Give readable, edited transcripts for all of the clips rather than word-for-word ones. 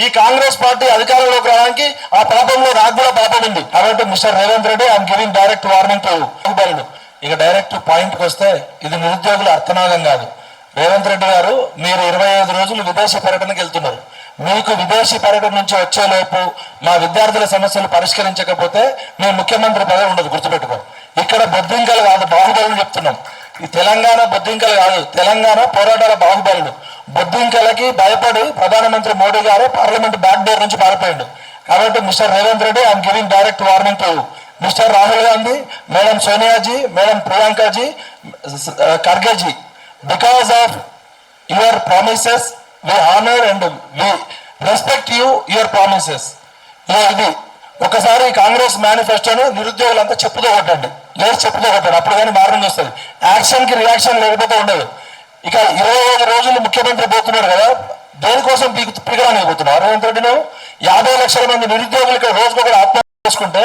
ఈ కాంగ్రెస్ పార్టీ అధికారంలోకి రావడానికి ఆ పాపంలో నాకు కూడా పాపం ఉంది. కాబట్టి Mister Revanth Reddy I'm giving direct warning to బాలుడు. ఇక డైరెక్ట్ పాయింట్కి వస్తే ఇది నిరుద్యోగుల అర్థనాదం కాదు. రేవంత్ రెడ్డి గారు మీరు 25 రోజులు విదేశీ పర్యటనకు వెళ్తున్నారు. మీకు విదేశీ పర్యటన నుంచి వచ్చేలోపు మా విద్యార్థుల సమస్యలు పరిష్కరించకపోతే మీ ముఖ్యమంత్రి పదవి ఉండదు, గుర్తుపెట్టుకో. ఇక్కడ బొద్దింకలు కాదు, బాహుబలులు చెప్తున్నాం. ఈ తెలంగాణ బొద్దింకలు కాదు, తెలంగాణ పోరాటాల బాహుబలులు. బొద్దింకలకి భయపడి ప్రధానమంత్రి మోడీ గారు పార్లమెంట్ బ్యాక్ డోర్ నుంచి పారిపోయాడు. కాబట్టి Mister Revanth Reddy I'm giving direct warning to Mister Rahul Gandhi, madam Soniaji, madam Priyankaji, Khargeji, because of your promises we honor and we respect your promises. ఇది ఒకసారి కాంగ్రెస్ మేనిఫెస్టోను నిరుద్యోగులంతా చెప్పుతో కొట్టండి, లేదు చెప్పుతో కొట్టండి, అప్పుడు కానీ మార్నింగ్ వస్తుంది. యాక్షన్కి రియాక్షన్ లేకపోతే ఉండదు. ఇక 25 రోజులు ముఖ్యమంత్రి పోతున్నాడు కదా, దేనికోసం పిగడానికి పోతున్నాడు రేవంత్ రెడ్డి? నువ్వు 50 లక్షల మంది నిరుద్యోగులు ఇక్కడ రోజుకొకరు ఆత్మహత్య చేసుకుంటే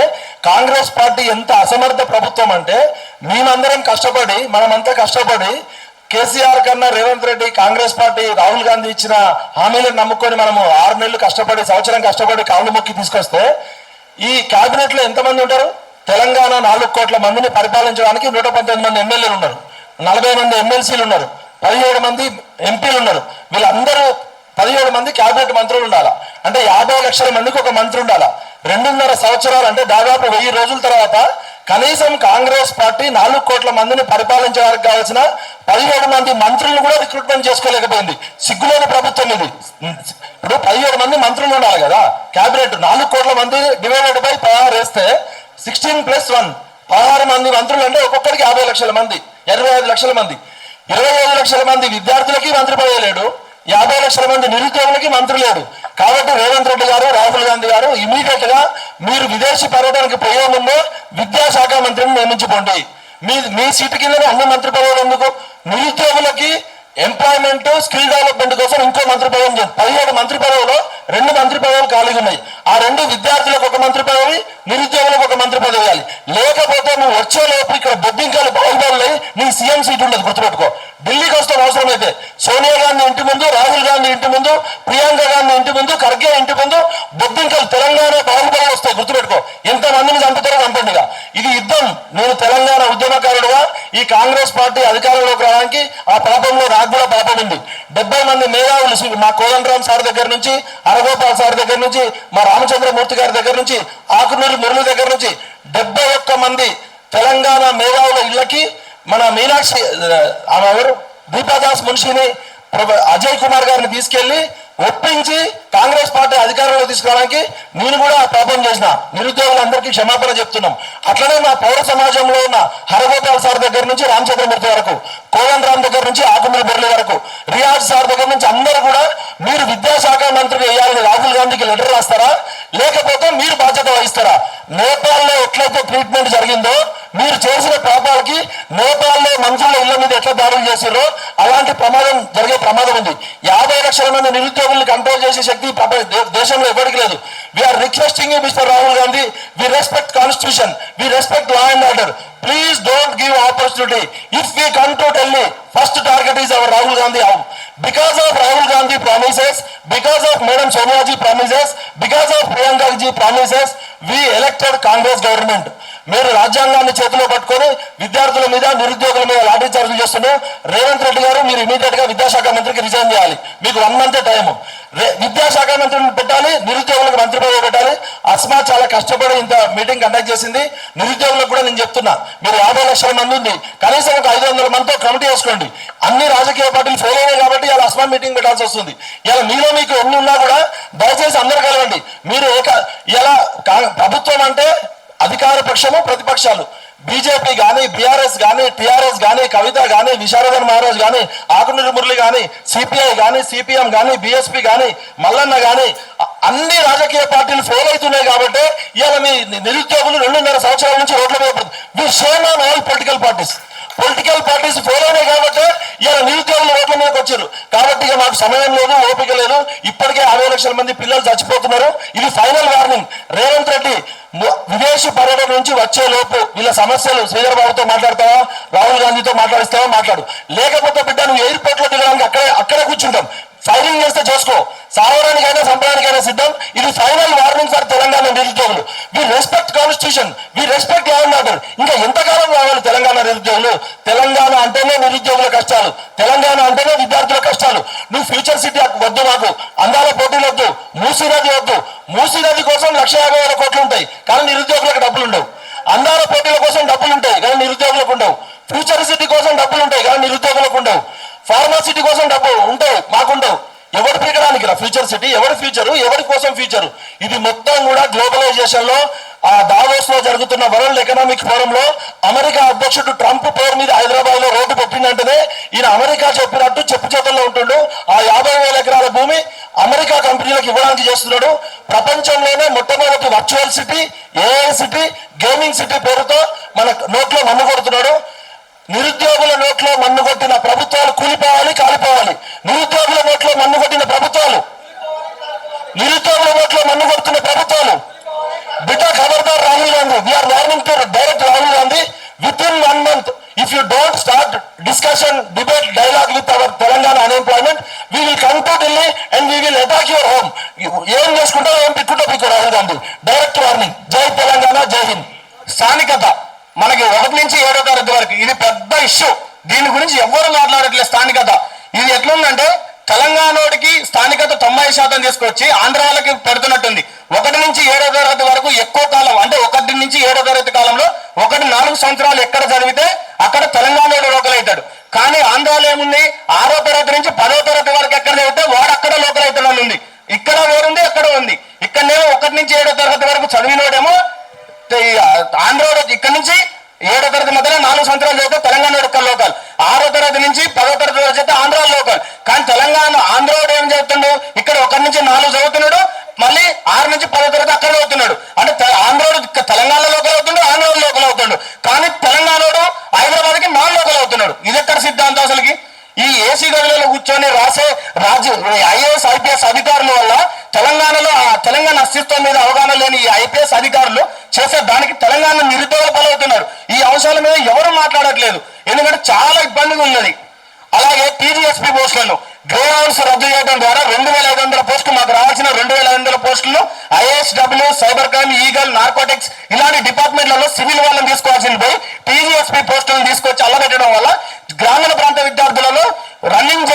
కాంగ్రెస్ పార్టీ ఎంత అసమర్థ ప్రభుత్వం అంటే, మేమందరం కష్టపడి మనమంతా కష్టపడి కేసీఆర్ కన్నా రేవంత్ రెడ్డి కాంగ్రెస్ పార్టీ రాహుల్ గాంధీ ఇచ్చిన హామీలను నమ్ముకొని మనము 6 నెలలు కష్టపడి సంవత్సరం కష్టపడి కాళ్ళు మొక్కి తీసుకొస్తే ఈ కేబినెట్ లో ఎంతమంది ఉంటారు? తెలంగాణ 4 కోట్ల మందిని పరిపాలించడానికి 119 మంది ఎమ్మెల్యేలు ఉన్నారు, 40 మంది ఎమ్మెల్సీలు ఉన్నారు, 17 మంది ఎంపీలు ఉన్నారు. వీళ్ళందరూ 17 మంది కేబినెట్ మంత్రులు ఉండాలా అంటే 50 లక్షల మందికి ఒక మంత్రి ఉండాలా. 2.5 సంవత్సరాలు అంటే దాదాపు 1000 రోజుల తర్వాత కనీసం కాంగ్రెస్ పార్టీ 4 కోట్ల మందిని పరిపాలించడానికి కావాల్సిన 17 మంది మంత్రులను కూడా రిక్రూట్మెంట్ చేసుకోలేకపోయింది. సిగ్గులేని ప్రభుత్వం ఇది. ఇప్పుడు 17 మంది మంత్రులు ఉండాలి కదా కేబినెట్. 4 కోట్ల మంది డివైడెడ్ బై 16 వేస్తే 16+1 16 మంది మంత్రులు అంటే ఒక్కొక్కరికి 50 లక్షల మంది, 25 లక్షల మంది. 25 లక్షల మంది విద్యార్థులకి మంత్రి పదవి లేడు, 50 లక్షల మంది నిరుద్యోగులకి మంత్రి లేడు. కాబట్టి రేవంత్ రెడ్డి గారు, రాహుల్ గాంధీ గారు ఇమీడియట్ గా మీరు విదేశీ పర్యటనకు పోయే ముందు విద్యాశాఖ మంత్రిని నియమించుకోండి. మీ సీటు కిందనే అన్ని మంత్రి పదవులు ఎందుకు? నిరుద్యోగులకి ఎంప్లాయ్మెంట్ స్కిల్ డెవలప్మెంట్ కోసం ఇంకో మంత్రి పదవి చేయండి. 17 మంత్రి పదవులు 2 మంత్రి పదవులు ఖాళీగా ఉన్నాయి. ఆ 2 విద్యార్థులకు ఒక మంత్రి పదవి, నిరుద్యోగులకు ఒక మంత్రి పదవి ఇవ్వాలి. లేకపోతే నువ్వు వచ్చేలోపు ఇక్కడ బొద్దింకాలు బాగుపడాలి, నీ సీఎం సీట్ ఉండదు, గుర్తుపెట్టుకో. ఢిల్లీకి వస్తే అవసరం అయితే సోనియా గాంధీ ఇంటి ముందు, రాహుల్ గాంధీ ఇంటి ముందు, ప్రియాంక గాంధీ ఇంటి ముందు, ఖర్గే ఇంటి ముందు బొద్దింకలు తెలంగాణ బాహుబలి వస్తాయి, గుర్తుపెట్టుకో. ఎంత మందిని చంపుతారో చంపండిగా. ఇది యుద్ధం. నేను తెలంగాణ ఉద్యమకారుడుగా ఈ కాంగ్రెస్ పార్టీ అధికారంలోకి రావడానికి ఆ పాపంలో నాకు కూడా పాపం ఉంది. 70 మంది మేధావులు, మా కోదండరామ్ సార్ దగ్గర నుంచి, అరగోపాల్ సార్ దగ్గర నుంచి, మా రామచంద్రమూర్తి గారి దగ్గర నుంచి, ఆకునూరి మురళి దగ్గర నుంచి 71 మంది తెలంగాణ మేధావుల ఇళ్ళకి మన మీనాక్షి ఎవరు దీపాదాస్ మున్షిని, అజయ్ కుమార్ గారిని తీసుకెళ్లి ఒప్పించి కాంగ్రెస్ పార్టీ అధికారంలో తీసుకురావడానికి నేను కూడా పాపం చేసిన. నిరుద్యోగులందరికీ క్షమాపణ చెప్తున్నాం. అట్లనే మా పౌర సమాజంలో ఉన్న హరగోపాల్ సార్ దగ్గర నుంచి రామచంద్రమూర్తి వరకు, కోదండరామ్ దగ్గర నుంచి ఆకుమూరి మురళి వరకు, రియాజ్ సార్ దగ్గర నుంచి అందరూ కూడా మీరు విద్యాశాఖ మంత్రి వేయాలని రాహుల్ గాంధీకి లెటర్ రాస్తారా, లేకపోతే మీరు బాధ్యత వహిస్తారా? నేపాల్లో ఎట్లయితే ట్రీట్మెంట్ జరిగిందో, మీరు చేసిన పాపాలకి నేపాల్లో మంత్రుల ఇళ్ల మీద ఎట్లా దాడులు చేసారో అలాంటి ప్రమాదం జరిగే ప్రమాదం ఉంది. 50 లక్షల మంది నిరుద్యోగుల్ని కంట్రోల్ చేసే శక్తి దేశంలో ఎవరికి లేదు. We are requesting you mister Rahul Gandhi, we respect constitution, we respect law and order. Please don't give opportunity. If we come to Delhi, first target is our Rahul Gandhi. Because of Rahul Gandhi promises, because of Madam Sonia ji promises, because of Priyanka ji promises, we elected Congress government. మీరు రాజ్యాంగాన్ని చేతిలో పట్టుకొని విద్యార్థుల మీద, నిరుద్యోగుల మీద లాఠీ చార్జీలు చేస్తున్నారు. రేవంత్ రెడ్డి గారు మీరు ఇమీడియట్ గా విద్యాశాఖ మంత్రికి రిజైన్ చేయాలి. మీకు 1 మంత్ టైం. విద్యాశాఖ మంత్రిని పెట్టాలి, నిరుద్యోగులకు మంత్రి పదవి పెట్టాలి. అస్మా చాలా కష్టపడి ఇంత మీటింగ్ కండక్ట్ చేసింది. నిరుద్యోగులకు కూడా నేను చెప్తున్నా, మీరు 50 లక్షల మంది ఉంది, కనీసం ఒక 500 మందితో కమిటీ వేసుకోండి. అన్ని రాజకీయ పార్టీలు ఫెయిల్ అయినాయి కాబట్టి ఇలా అస్మా మీటింగ్ పెట్టాల్సి వస్తుంది. ఇలా మీలో మీకు ఎన్ని ఉన్నా కూడా దయచేసి అందరు కలవండి. మీరు ఇలా ప్రభుత్వం అంటే అధికార పక్షము, ప్రతిపక్షాలు, బీజేపీ కానీ, బీఆర్ఎస్ కానీ, టీఆర్ఎస్ కానీ, కవిత కానీ, విశారదన్ మహారాజ్ కానీ, ఆకునూరి మురళి కానీ, సిపిఐ కానీ, సిపిఎం కానీ, బిఎస్పీ కానీ, మల్లన్న కానీ, అన్ని రాజకీయ పార్టీలు ఫెయిల్ అవుతున్నాయి కాబట్టి ఇవాళ మీ నిరుద్యోగులు 2.5 సంవత్సరాల నుంచి రోడ్ల మీద పడుతుంది. We shame on all political parties fail అయినాయి కాబట్టి ఇలా నిరుద్యోగులు రోడ్ల మీదకి వచ్చారు. కాబట్టి ఇక మాకు సమయం లేదు, ఓపిక లేదు. ఇప్పటికే 50 లక్షల మంది పిల్లలు చచ్చిపోతున్నారు. ఇది ఫైనల్ వార్నింగ్. రేవంత్ రెడ్డి విదేశీ పర్యటన నుంచి వచ్చే లోపు వీళ్ళ సమస్యలు శ్రీధర్ బాబుతో మాట్లాడతావా, రాహుల్ గాంధీతో మాట్లాడిస్తావా? మాట్లాడు. లేకపోతే బిడ్డ నువ్వు ఎయిర్పోర్ట్ లో దిగడానికి అక్కడే కూర్చుంటాం. ఫైరింగ్ చేస్తే చేసుకో, సావడానికైనా చంపడానికైనా సిద్ధం. ఇది ఫైనల్ వార్నింగ్ ఫర్ తెలంగాణ నిరుద్యోగులు. We respect constitution, we respect law and order. ఇంకా ఎంతకాలం కావాలి తెలంగాణ నిరుద్యోగులు? తెలంగాణ అంటేనే నిరుద్యోగుల కష్టాలు, తెలంగాణ అంటేనే విద్యార్థుల కష్టాలు. నువ్వు ఫ్యూచర్ సిటీ వద్దు, మాకు అందాల పోటీలు వద్దు, మూసీ నది వద్దు. మూసీ నది కోసం 1,50,000 కోట్లు ఉంటాయి కానీ నిరుద్యోగులకు డబ్బులు ఉండవు. అందాల పోటీల కోసం డబ్బులు ఉంటాయి కానీ నిరుద్యోగులకు ఉండవు. ఫ్యూచర్ సిటీ కోసం డబ్బులు ఉంటాయి కానీ నిరుద్యోగులకు ఉండవు. ఫార్మాసిటీ కోసం డబ్బు ఉంటాయి, మాకుండవు. ఎవరు పీకడానికి రా ఫ్యూచర్ సిటీ? ఎవరి ఫ్యూచరు, ఎవరి కోసం ఫ్యూచరు? ఇది మొత్తం కూడా గ్లోబలైజేషన్ లో, ఆ దావోస్ లో జరుగుతున్న వరల్డ్ ఎకనామిక్ ఫోరం లో అమెరికా అధ్యక్షుడు ట్రంప్ పేరు మీద హైదరాబాద్ లో రోడ్డు పెట్టిందంటేనే ఈయన అమెరికా చెప్పినట్టు చెప్పు చేతుల్లో ఉంటుండు. ఆ 50,000 ఎకరాల భూమి అమెరికా కంపెనీలకు ఇవ్వడానికి చేస్తున్నాడు. ప్రపంచంలోనే మొట్టమొదటి virtual city, AI city, gaming city పేరుతో మన నోట్లో మన్ను కొడుతున్నాడు. నిరుద్యోగుల నోట్లో మన్ను కొట్టిన ప్రభుత్వాలు కూలిపోవాలి, కాలిపోవాలి. నిరుద్యోగుల నోట్లో మన్ను కొట్టిన ప్రభుత్వాలు, నిరుద్యోగుల నోట్లో మన్ను కొడుతున్న ప్రభుత్వాలు బిడ్డ ఖబర్దార్ Rahul Gandhi. We are warning to direct Rahul Gandhi. With in 1 month if you don't start discussion, debate, dialogue with our Telangana unemployment, we will come to Delhi and we will attack your home. ఏం చేసుకుంటావు, ఏం పిక్కుంటా పిక్కు రాహుల్ గాంధీ. Direct warning. జై తెలంగాణ, జై హింద్. స్థానికత మనకి 1 నుంచి 7వ తరగతి వరకు ఇది పెద్ద ఇష్యూ. దీని గురించి ఎవరు మాట్లాడట్లేదు. స్థానికత ఇది ఎట్లుందంటే తెలంగాణకి స్థానికత 90% తీసుకొచ్చి ఆంధ్ర వాళ్ళకి పెడుతున్నట్టుంది. 1 నుంచి 7వ తరగతి వరకు ఎక్కువ కాలం, అంటే 1 నుంచి 7వ తరగతి కాలంలో 4 సంవత్సరాలు ఎక్కడ చదివితే అక్కడ తెలంగాణలో లోకల్ అవుతాడు. కానీ ఆంధ్రాలో ఏముంది, 6వ తరగతి నుంచి 10వ తరగతి వరకు ఎక్కడ చదివితే వాడు అక్కడ లోకల్ అవుతాడని ఉంది. ఇక్కడ వేరుంది, ఎక్కడ ఉంది. ఇక్కడనేమో 1 నుంచి 7వ తరగతి వరకు చదివినోడేమో ఆంధ్ర, ఇక్కడ నుంచి 7వ తరగతి మధ్యలో 4 సంవత్సరాలు చదివితే తెలంగాణ ఒక్క లోకల్. 6వ తరగతి నుంచి 10వ తరగతి వరకు చదివితే ఆంధ్ర లోకల్. కానీ తెలంగాణ ఆంధ్రోడు ఏం చదువుతుండు, ఇక్కడ 1 నుంచి 4 చదువుతున్నాడు, మళ్ళీ 6 నుంచి 10వ తరగతి అక్కడ చదువుతున్నాడు. అంటే ఆంధ్రోడు తెలంగాణ లోకల్ అవుతుండు, ఆంధ్రోడు లోకల్ అవుతుండు. కానీ తెలంగాణోడు హైదరాబాద్కి నాన్ లోకల్ అవుతున్నాడు. ఇది ఎక్కడ సిద్ధాంతం అసలుకి? ఈ ఏసీ గదులలో కూర్చొని రాసే ఐఏఎస్ ఐపీఎస్ అధికారుల వల్ల తెలంగాణలో తెలంగాణ అస్తిత్వం మీద అవగాహన లేని ఈ ఐపీఎస్ అధికారులు చేసే దానికి తెలంగాణ నిరుద్యోగులు బలవుతున్నారు. ఈ అంశాల మీద ఎవరు మాట్లాడట్లేదు, ఎందుకంటే చాలా ఇబ్బందిగా ఉన్నది. అలాగే టీజీఎస్పీ పోస్టులను గ్రే హౌన్స్ రద్దు చేయడం ద్వారా 2,500 పోస్టులు, మాకు రావాల్సిన 2,500 పోస్టులను ISW, cyber crime, eagle, narcotics ఇలాంటి డిపార్ట్మెంట్లలో సివిల్ వాళ్ళని తీసుకోవాల్సింది పోయి టీజీఎస్పీ పోస్టులను తీసుకొచ్చి అల్లబెట్టడం వల్ల గ్రామీణ ప్రాంత విద్యార్థులలో రన్నింగ్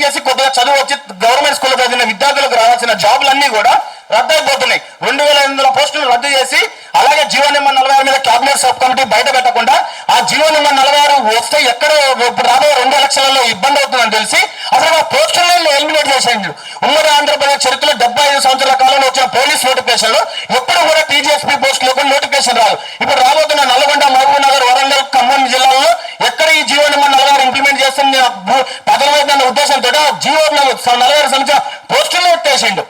చేసి కొద్దిగా చదువు వచ్చి గవర్నమెంట్ స్కూల్లో చదివిన విద్యార్థులకు రావాల్సిన జాబులన్నీ కూడా రద్దయిపోతున్నాయి. 2,500 పోస్టులు రద్దు చేసి, అలాగే జీవో నెంబర్ 46 మీద కేబినెట్ సబ్ కమిటీ బయట పెట్టకుండా ఆ జీవో నెంబర్ 46 వస్తే ఎక్కడ ఇప్పుడు రాబోయే 2 ఎలక్షన్లలో ఇబ్బంది అవుతుందని తెలిసి అసలు ఆ పోస్టులను ఎలిమినేట్ చేసేయండి. ఉమ్మడి ఆంధ్రప్రదేశ్ చరిత్రలో 75 సంవత్సరాల కాలంలో వచ్చిన పోలీస్ నోటిఫికేషన్ లో ఎప్పుడు కూడా టీజీఎస్పీ పోస్టులకు నోటిఫికేషన్ రాదు. ఇప్పుడు రాబోతున్న నల్గొండ, మహబూబ్ నగర్, వరంగల్, ఖమ్మం జిల్లాల్లో ఎక్కడ ఈ జీవో నెంబర్ 46 ఇంప్లిమెంట్ చేస్తున్న పదవి ఉద్దేశంతో జీవో 46 సంబంధించిన పోస్టులను ఎత్తేసిండు.